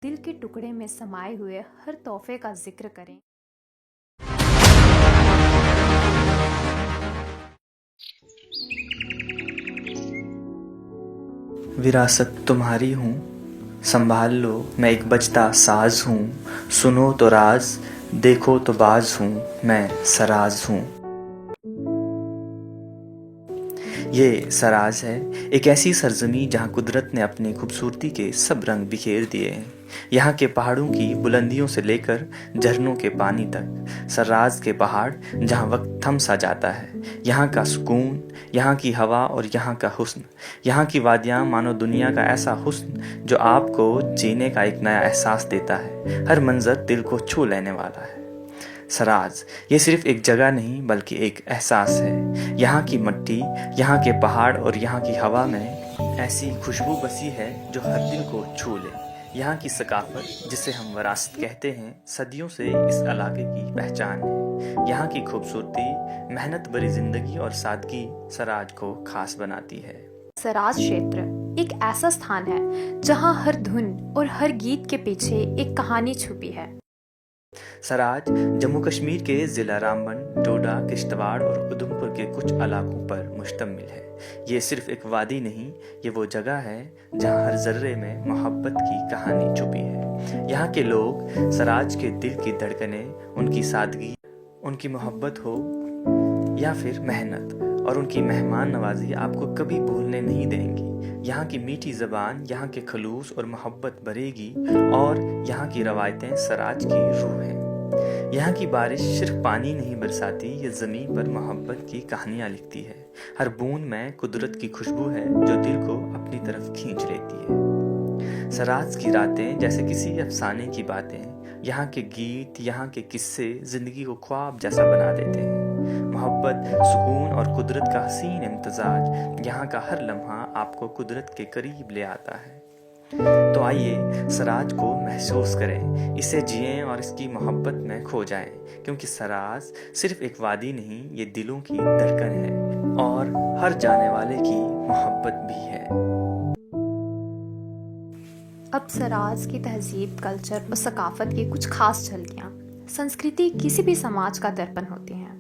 दिल के टुकड़े में समाये हुए हर तोहफे का जिक्र करें। विरासत तुम्हारी हूँ, संभाल लो मैं एक बजता साज हूँ। सुनो तो राज, देखो तो बाज हूँ, मैं सराज हूँ। ये सराज है, एक ऐसी सरजमी जहाँ कुदरत ने अपनी खूबसूरती के सब रंग बिखेर दिए हैं। यहाँ के पहाड़ों की बुलंदियों से लेकर झरनों के पानी तक, सराज के पहाड़ जहाँ वक्त थम सा जाता है। यहाँ का सुकून, यहाँ की हवा और यहाँ का हुस्न, यहाँ की वादियाँ मानो दुनिया का ऐसा हुस्न जो आपको जीने का एक नया एहसास देता है। हर मंजर दिल को छू लेने वाला है। सराज ये सिर्फ एक जगह नहीं बल्कि एक एहसास है। यहाँ की मिट्टी, यहाँ के पहाड़ और यहाँ की हवा में ऐसी खुशबू बसी है जो हर दिल को छू ले। यहाँ की सकाफत, जिसे हम विरासत कहते हैं, सदियों से इस इलाके की पहचान है। यहाँ की खूबसूरती, मेहनत भरी जिंदगी और सादगी सराज को खास बनाती है। सराज क्षेत्र एक ऐसा स्थान है जहां हर धुन और हर गीत के पीछे एक कहानी छुपी है। सराज जम्मू कश्मीर के ज़िला रामबन, डोडा, किश्तवाड़ और उधमपुर के कुछ इलाकों पर मुश्तमिल है। ये सिर्फ एक वादी नहीं, ये वो जगह है जहाँ हर जर्रे में मोहब्बत की कहानी छुपी है। यहाँ के लोग सराज के दिल की धड़कनें, उनकी सादगी, उनकी मोहब्बत हो या फिर मेहनत और उनकी मेहमान नवाजी आपको कभी भूलने नहीं देंगी। यहाँ की मीठी ज़बान यहाँ के खलूस और मोहब्बत भरेगी और यहाँ की रवायतें सराज की रूह हैं। यहाँ की बारिश सिर्फ पानी नहीं बरसाती, ये ज़मीन पर मोहब्बत की कहानियाँ लिखती है। हर बूंद में कुदरत की खुशबू है जो दिल को अपनी तरफ खींच लेती है। सराज की रातें जैसे किसी अफसाने की बातें, यहाँ के गीत, यहाँ के किस्से ज़िंदगी को ख्वाब जैसा बना देते हैं। मोहब्बत, सुकून और कुदरत का हसीन इम्तजाज, यहाँ का हर लम्हा आपको कुदरत के करीब ले आता है। तो आइए सराज को महसूस करें, इसे जिएं और इसकी मोहब्बत में खो जाएं, क्योंकि सराज सिर्फ एक वादी नहीं, ये दिलों की धड़कन है और हर जाने वाले की मोहब्बत भी है। अब सराज की तहजीब, कल्चर और सकाफत की कुछ खास झलकियाँ। संस्कृति किसी भी समाज का दर्पण होती हैं।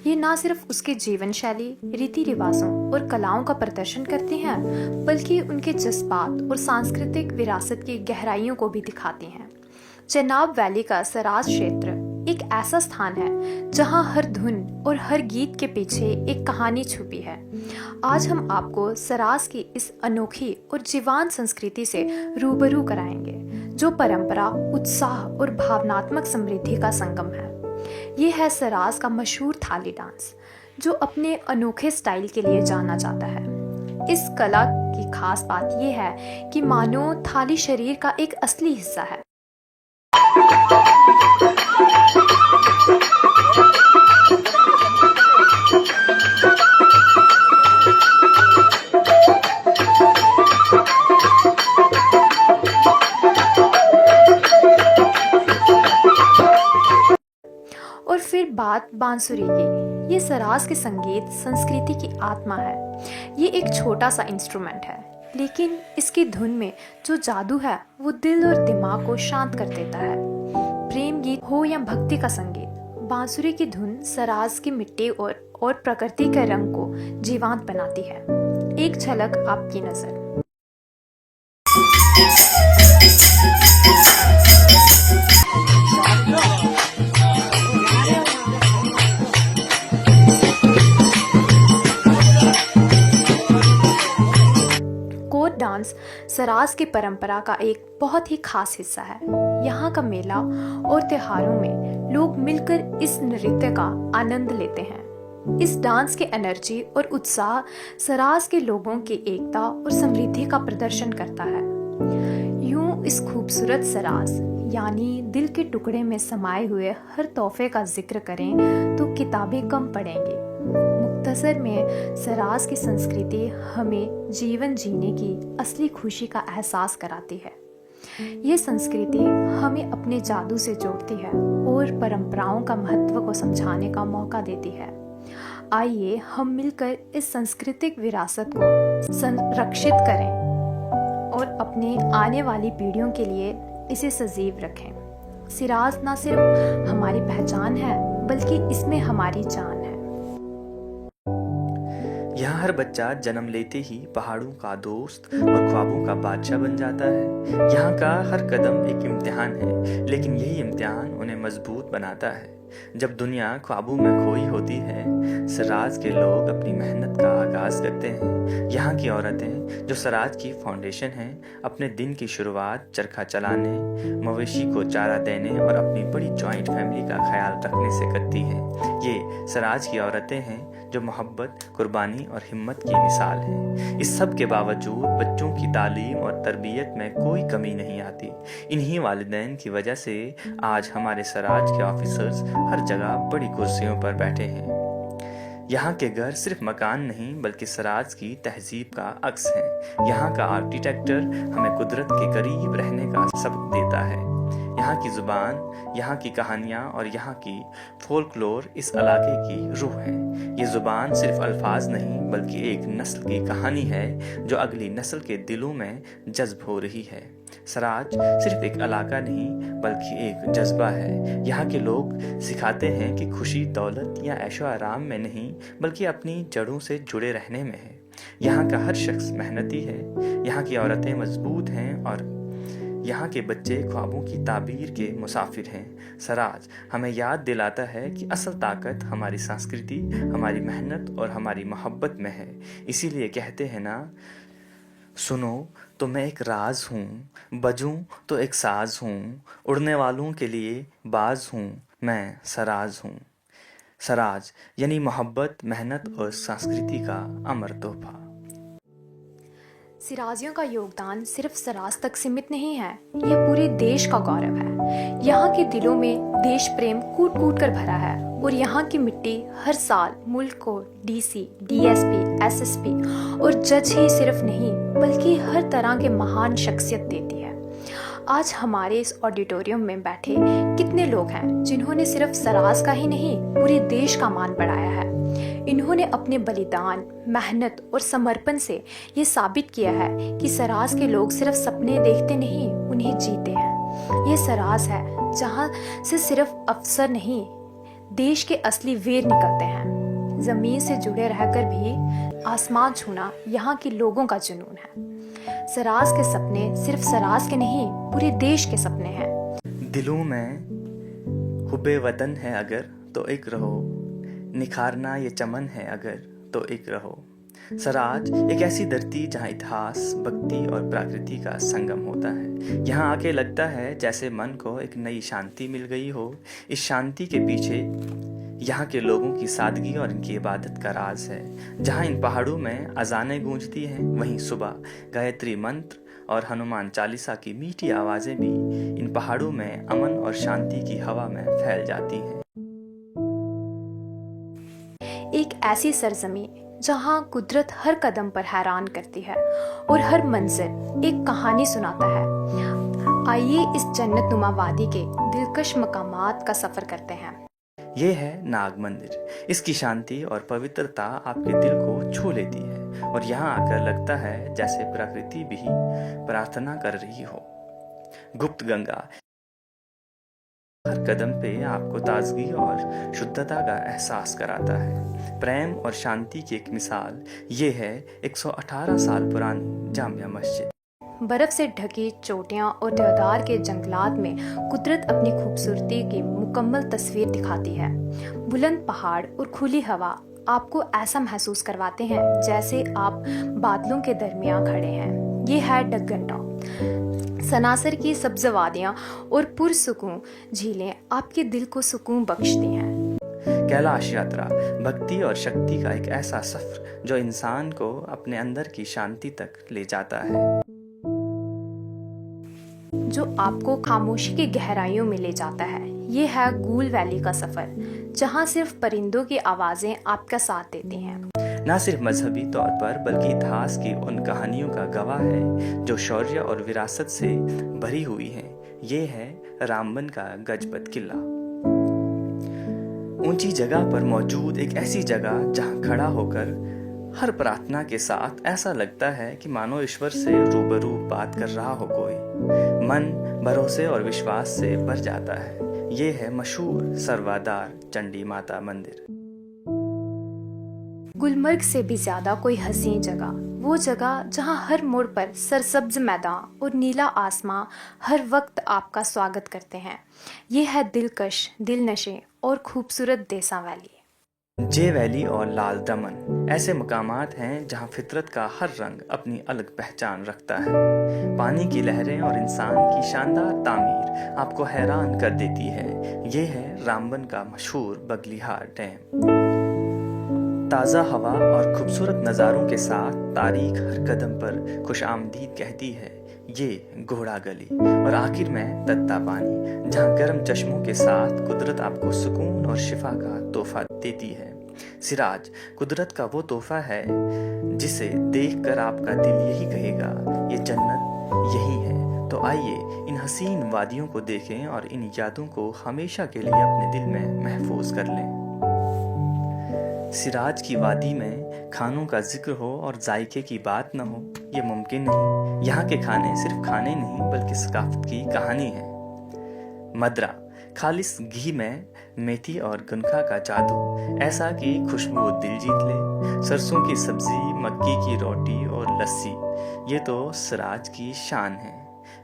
ये ना सिर्फ उसके जीवन शैली, रीति रिवाजों और कलाओं का प्रदर्शन करती हैं, बल्कि उनके जज्बात और सांस्कृतिक विरासत की गहराइयों को भी दिखाती हैं। चेनाब वैली का सराज क्षेत्र एक ऐसा स्थान है जहां हर धुन और हर गीत के पीछे एक कहानी छुपी है। आज हम आपको सराज की इस अनोखी और जीवंत संस्कृति से रूबरू कराएंगे, जो परंपरा, उत्साह और भावनात्मक समृद्धि का संगम है। ये है सराज का मशहूर थाली डांस, जो अपने अनोखे स्टाइल के लिए जाना जाता है। इस कला की खास बात यह है कि मानो थाली शरीर का एक असली हिस्सा है। और फिर बात बांसुरी की। ये सराज के संगीत संस्कृति की आत्मा है। ये एक छोटा सा इंस्ट्रूमेंट है, लेकिन इसकी धुन में जो जादू है वो दिल और दिमाग को शांत कर देता है। प्रेम गीत हो या भक्ति का संगीत, बांसुरी की धुन सराज की मिट्टी और प्रकृति के रंग को जीवंत बनाती है। एक झलक आपकी नजर। कोट डांस सराज की परंपरा का एक बहुत ही खास हिस्सा है। यहाँ का मेला और त्योहारों में लोग मिलकर इस नृत्य का आनंद लेते हैं। इस डांस की एनर्जी और उत्साह सराज के लोगों की एकता और समृद्धि का प्रदर्शन करता है। यूं इस खूबसूरत सराज यानी दिल के टुकड़े में समाये हुए हर तोहफे का जिक्र करें तो किताबें कम पड़ेंगी। मुख्तसर में सराज की संस्कृति हमें जीवन जीने की असली खुशी का एहसास कराती है। ये संस्कृति हमें अपने जादू से जोड़ती है और परंपराओं का महत्व को समझाने का मौका देती है। आइए हम मिलकर इस सांस्कृतिक विरासत को संरक्षित करें और अपने आने वाली पीढ़ियों के लिए इसे सजीव रखें। सिराज ना सिर्फ हमारी पहचान है बल्कि इसमें हमारी जान है। यहाँ हर बच्चा जन्म लेते ही पहाड़ों का दोस्त और ख्वाबों का बादशाह बन जाता है। यहाँ का हर कदम एक इम्तिहान है, लेकिन यही इम्तिहान उन्हें मजबूत बनाता है। जब दुनिया ख्वाबों में खोई होती है, सराज के लोग अपनी मेहनत का आगाज करते हैं। यहाँ की औरतें जो सराज की फाउंडेशन हैं, अपने दिन की शुरुआत चरखा चलाने, मवेशी को चारा देने और अपनी बड़ी जॉइंट फैमिली का ख्याल रखने से करती हैं। ये सराज की औरतें हैं जो मोहब्बत, कुर्बानी और हिम्मत की मिसाल हैं। इस सब के बावजूद बच्चों की तालीम और तरबियत में कोई कमी नहीं आती। इन्हीं वालिदैन की वजह से आज हमारे सराज के ऑफिसर्स हर जगह बड़ी कुर्सियों पर बैठे हैं। यहाँ के घर सिर्फ मकान नहीं बल्कि सराज की तहजीब का अक्स हैं। यहाँ का आर्किटेक्चर हमें कुदरत के करीब रहने का सबक देता है। यहाँ की जुबान, यहाँ की कहानियाँ और यहाँ की फोल्कलोर इस इलाके की रूह है। ये जुबान सिर्फ अल्फाज नहीं बल्कि एक नस्ल की कहानी है जो अगली नस्ल के दिलों में जज्ब हो रही है। सराज सिर्फ एक इलाका नहीं बल्कि एक जज्बा है। यहाँ के लोग सिखाते हैं कि खुशी दौलत या ऐशो आराम में नहीं बल्कि अपनी जड़ों से जुड़े रहने में है। यहाँ का हर शख्स मेहनती है, यहाँ की औरतें मजबूत हैं और यहाँ के बच्चे ख्वाबों की ताबीर के मुसाफिर हैं। सराज हमें याद दिलाता है कि असल ताकत हमारी संस्कृति, हमारी मेहनत और हमारी मोहब्बत में है। इसीलिए कहते हैं ना, सुनो तो मैं एक राज हूँ, बजूं तो एक साज हूँ, उड़ने वालों के लिए बाज हूँ, मैं सराज हूँ। सराज यानी मोहब्बत, मेहनत और संस्कृति का अमर तोहफा। सिराजियों का योगदान सिर्फ सराज तक सीमित नहीं है, यह पूरे देश का गौरव है। यहाँ के दिलों में देश प्रेम कूट कूट कर भरा है और यहाँ की मिट्टी हर साल मुल्क को डीसी, डीएसपी, एसएसपी और जज ही सिर्फ नहीं बल्कि हर तरह के महान शख्सियत देती है। आज हमारे इस ऑडिटोरियम में बैठे कितने लोग हैं जिन्होंने सिर्फ सराज का ही नहीं पूरे देश का मान बढ़ाया है। इन्होंने अपने बलिदान, मेहनत और समर्पण से ये साबित किया है कि सराज के लोग सिर्फ सपने देखते नहीं, उन्हें जीते हैं। ये सराज है जहाँ से सिर्फ अफसर नहीं, देश के असली वीर निकलते हैं। जमीन से जुड़े रहकर भी आसमान छूना यहाँ के लोगों का जुनून है। सराज के सपने सिर्फ सराज के नहीं, पूरे देश के सपने हैं। दिलों में हुब्बे वतन है अगर तो एक रहो, निखारना ये चमन है अगर तो एक रहो। सराज एक ऐसी धरती जहाँ इतिहास, भक्ति और प्रकृति का संगम होता है। यहाँ आके लगता है जैसे मन को एक नई शांति मिल गई हो। इस शांति के पीछे यहाँ के लोगों की सादगी और इनकी इबादत का राज है। जहाँ इन पहाड़ों में अजानें गूंजती हैं, वहीं सुबह गायत्री मंत्र और हनुमान चालीसा की मीठी आवाज़ें भी इन पहाड़ों में अमन और शांति की हवा में फैल जाती हैं। एक ऐसी सरजमीं जहाँ कुदरत हर कदम पर हैरान करती है और हर मंजिल एक कहानी सुनाता है। आइए इस जन्नत नुमा वादी के दिलकश मकामात का सफर करते हैं। ये है नाग मंदिर। इसकी शांति और पवित्रता आपके दिल को छू लेती है और यहाँ आकर लगता है जैसे प्रकृति भी प्रार्थना कर रही हो। गुप्त गंगा हर कदम पे आपको ताजगी और शुद्धता का एहसास कराता है। प्रेम और शांति की एक मिसाल ये है 118 साल पुरानी जामिया मस्जिद। बर्फ से ढकी चोटियां और देवदार के जंगलात में कुदरत अपनी खूबसूरती की मुकम्मल तस्वीर दिखाती है। बुलंद पहाड़ और खुली हवा आपको ऐसा महसूस करवाते हैं जैसे आप बादलों के दरमियान खड़े हैं। ये है डगन टॉप। सनासर की सब्ज वादियां और पुरसुकून झीलें आपके दिल को सुकून बख्शती हैं। कैलाश यात्रा भक्ति और शक्ति का एक ऐसा सफर जो इंसान को अपने अंदर की शांति तक ले जाता है, जो आपको खामोशी की गहराइयों में ले जाता है। ये है गूल वैली का सफर, जहाँ सिर्फ परिंदों की आवाजें आपका साथ देती हैं। न सिर्फ मजहबी तौर पर बल्कि इतिहास की उन कहानियों का गवाह है जो शौर्य और विरासत से भरी हुई हैं। ये है रामबन का गजपत किला। ऊंची जगह पर मौजूद एक ऐसी जगह जहां खड़ा होकर हर प्रार्थना के साथ ऐसा लगता है कि मानो ईश्वर से रूबरू बात कर रहा हो कोई। मन भरोसे और विश्वास से भर जाता है। ये है मशहूर सर्वाधार चंडी माता मंदिर। गुलमर्ग से भी ज्यादा कोई हसीन जगह, वो जगह जहां हर मोड़ पर सरसब्ज मैदान और नीला आसमां हर वक्त आपका स्वागत करते हैं। ये है दिलकश, दिलनशे और खूबसूरत देसा वैली। जे वैली और लाल दमन ऐसे मकामात हैं जहां फितरत का हर रंग अपनी अलग पहचान रखता है। पानी की लहरें और इंसान की शानदार तामीर आपको हैरान कर देती है। ये है रामबन का मशहूर बगलिहार डैम। ताज़ा हवा और खूबसूरत नज़ारों के साथ तारीख हर कदम पर खुशामदीद कहती है। ये घोड़ा गली और आखिर में तत्ता पानी, जहाँ गर्म चश्मों के साथ कुदरत आपको सुकून और शिफा का तोहफा देती है। सिराज कुदरत का वो तोहफा है जिसे देखकर आपका दिल यही कहेगा, ये जन्नत यही है। तो आइए इन हसीन वादियों को देखें और इन यादों को हमेशा के लिए अपने दिल में महफूज कर लें। सिराज की वादी में खानों का जिक्र हो और जायके की बात न हो, ये मुमकिन नहीं। यहाँ के खाने सिर्फ खाने नहीं बल्कि सकाफत की कहानी है। मदरा खालिस घी में मेथी और गुनखा का जादू, ऐसा कि खुशबू दिल जीत ले। सरसों की सब्जी, मक्की की रोटी और लस्सी, ये तो सिराज की शान है।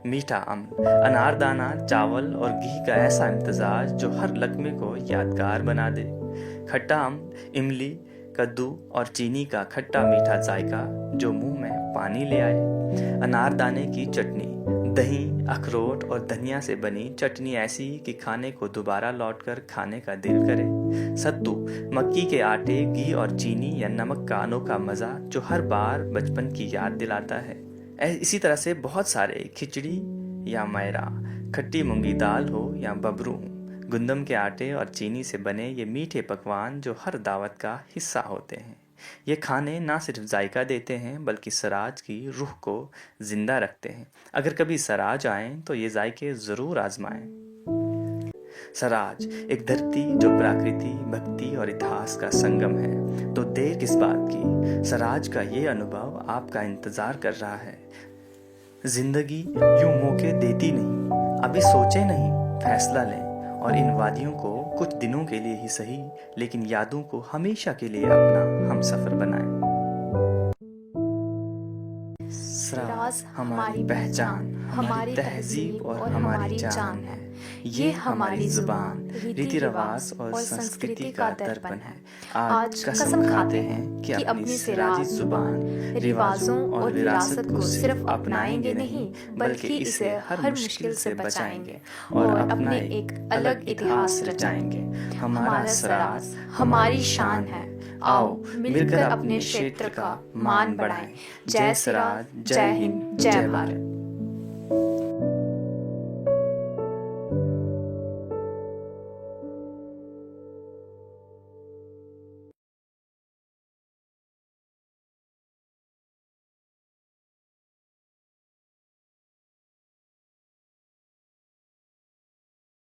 मीठा अम्ल, अनारदाना, चावल और घी का ऐसा इम्तजाज जो हर लकमे को यादगार बना दे। खट्टा अम्ल, इमली, कद्दू और चीनी का खट्टा मीठा जायका जो मुंह में पानी ले आए। अनारदाने की चटनी, दही, अखरोट और धनिया से बनी चटनी ऐसी कि खाने को दोबारा लौटकर खाने का दिल करे। सत्तू, मक्की के आटे, घी और चीनी या नमक का अनोखा मज़ा जो हर बार बचपन की याद दिलाता है। इसी तरह से बहुत सारे, खिचड़ी या मैरा, खट्टी मूंगी दाल हो या बबरू, गुंदम के आटे और चीनी से बने ये मीठे पकवान जो हर दावत का हिस्सा होते हैं। ये खाने ना सिर्फ जायका देते हैं बल्कि सराज की रूह को जिंदा रखते हैं। अगर कभी सराज आएं तो ये जायके ज़रूर आजमाएं। सराज एक धरती जो प्रकृति, भक्ति और इतिहास का संगम है। तो देर किस बात की, सराज का ये अनुभव आपका इंतजार कर रहा है। जिंदगी यूं मौके देती नहीं, अभी सोचे नहीं, फैसला लें और इन वादियों को कुछ दिनों के लिए ही सही लेकिन यादों को हमेशा के लिए अपना हमसफर बनाएं। सराज हमारी पहचान, हमारी तहजीब और हमारी जान है। ये हमारी जुबान, रीति रिवाज और संस्कृति का दर्पण है। आज कसम खाते हैं कि अपनी सिराजी जुबान, रिवाजों और विरासत को सिर्फ अपनाएंगे नहीं बल्कि इसे हर मुश्किल से बचाएंगे और अपना एक अलग इतिहास रचाएंगे। हमारा सराज हमारी शान है। आओ मिलकर अपने क्षेत्र का मान बढ़ाएं। जय सराज, जय हिंद, जय भारत।